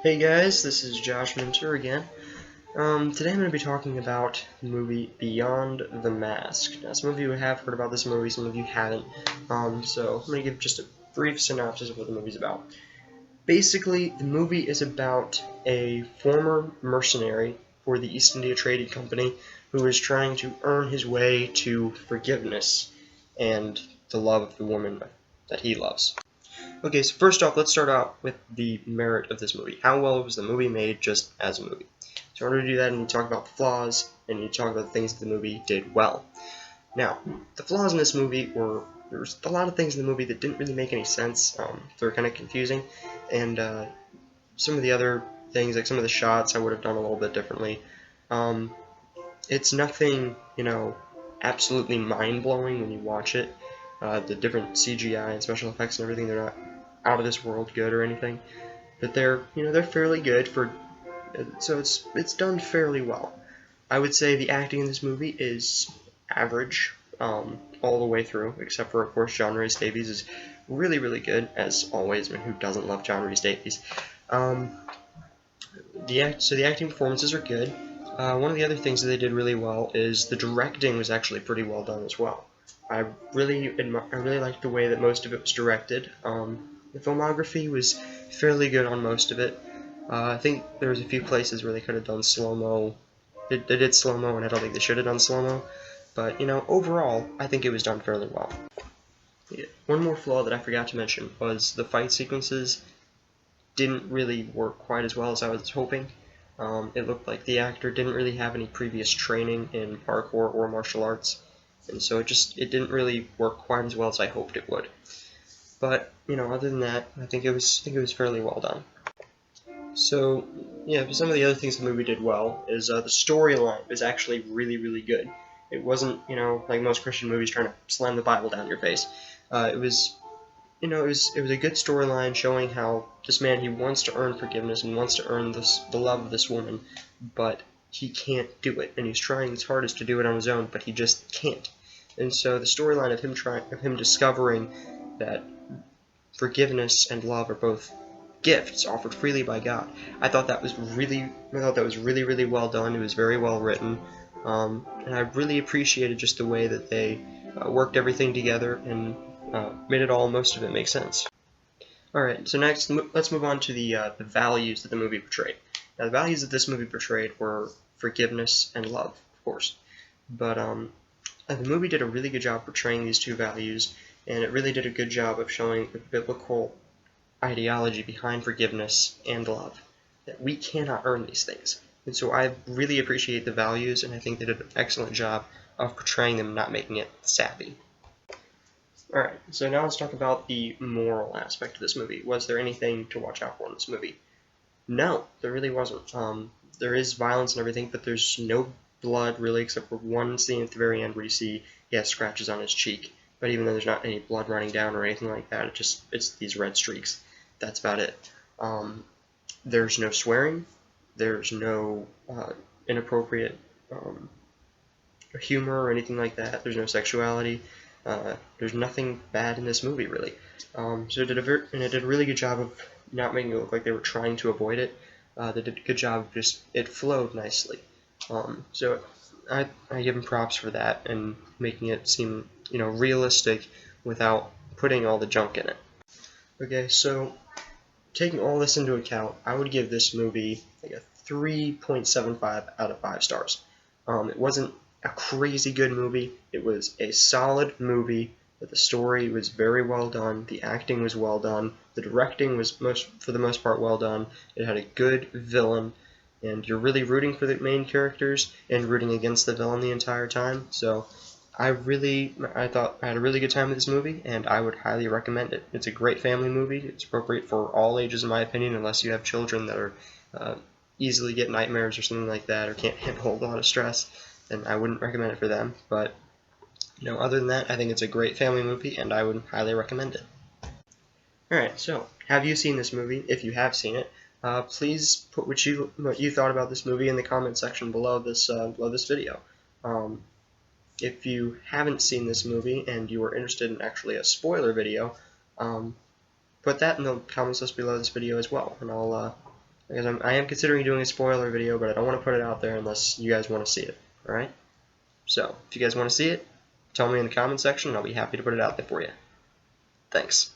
Hey guys, this is Josh Minter again. Today I'm going to be talking about the movie Beyond the Mask. Now, some of you have heard about this movie, some of you haven't. So I'm going to give just a brief synopsis of what the movie's about. Basically, the movie is about a former mercenary for the East India Trading Company who is trying to earn his way to forgiveness and the love of the woman that he loves. Okay, so first off, let's start out with the merit of this movie. How well was the movie made just as a movie? So in order to do that, I need to talk about the flaws, and you talk about the things that the movie did well. Now, the flaws in this movie were, there's a lot of things in the movie that didn't really make any sense. They were kind of confusing, and some of the other things, like some of the shots, I would have done a little bit differently. It's nothing, absolutely mind-blowing when you watch it. The different CGI and special effects and everything, they're not out of this world good or anything, but they're fairly good for, so it's done fairly well. I would say the acting in this movie is average, all the way through, except for of course John Rhys Davies is really good as always. I mean, who doesn't love John Rhys Davies? So the acting performances are good. One of the other things that they did really well is the directing was actually pretty well done as well. I really liked the way that most of it was directed. The filmography was fairly good on most of it. I think there was a few places where they could have done slow-mo. They did slow-mo, and I don't think they should have done slow-mo. But, overall, I think it was done fairly well. Yeah. One more flaw that I forgot to mention was the fight sequences didn't really work quite as well as I was hoping. It looked like the actor didn't really have any previous training in parkour or martial arts, and so it didn't really work quite as well as I hoped it would. But other than that, I think it was fairly well done. So yeah, some of the other things the movie did well is the storyline was actually really good. It wasn't like most Christian movies trying to slam the Bible down your face. It was it was a good storyline showing how this man, he wants to earn forgiveness and wants to earn the love of this woman, but he can't do it, and he's trying his hardest to do it on his own, but he just can't. And so the storyline of him discovering that forgiveness and love are both gifts offered freely by God. I thought that was really well done. It was very well written, and I really appreciated just the way that they worked everything together and made most of it make sense. Alright, so next let's move on to the values that the movie portrayed. Now, the values that this movie portrayed were forgiveness and love, of course. But the movie did a really good job portraying these two values, and it really did a good job of showing the biblical ideology behind forgiveness and love, that we cannot earn these things. And so I really appreciate the values, and I think they did an excellent job of portraying them, not making it sappy. Alright, so now let's talk about the moral aspect of this movie. Was there anything to watch out for in this movie? No, there really wasn't. There is violence and everything, but there's no blood really, except for one scene at the very end where you see he has scratches on his cheek. But even though there's not any blood running down or anything like that, it's these red streaks. That's about it. There's no swearing. There's no inappropriate humor or anything like that. There's no sexuality. There's nothing bad in this movie, really. So it did a really good job of not making it look like they were trying to avoid it. They did a good job of it flowed nicely. So I give them props for that and making it seem realistic without putting all the junk in it. Okay, so taking all this into account, I would give this movie like a 3.75 out of 5 stars. It wasn't a crazy good movie. It was a solid movie, but the story was very well done. The acting was well done. The directing was for the most part well done. It had a good villain, and you're really rooting for the main characters and rooting against the villain the entire time. So I thought I had a really good time with this movie, and I would highly recommend it. It's a great family movie. It's appropriate for all ages, in my opinion, unless you have children that are easily get nightmares or something like that, or can't handle a lot of stress. Then I wouldn't recommend it for them. But other than that, I think it's a great family movie, and I would highly recommend it. Alright, so have you seen this movie? If you have seen it, please put what you thought about this movie in the comment section below this video. If you haven't seen this movie and you are interested in actually a spoiler video, put that in the comments below this video as well, and because I am considering doing a spoiler video, but I don't want to put it out there unless you guys want to see it. Alright? So, if you guys want to see it, tell me in the comment section and I'll be happy to put it out there for you. Thanks.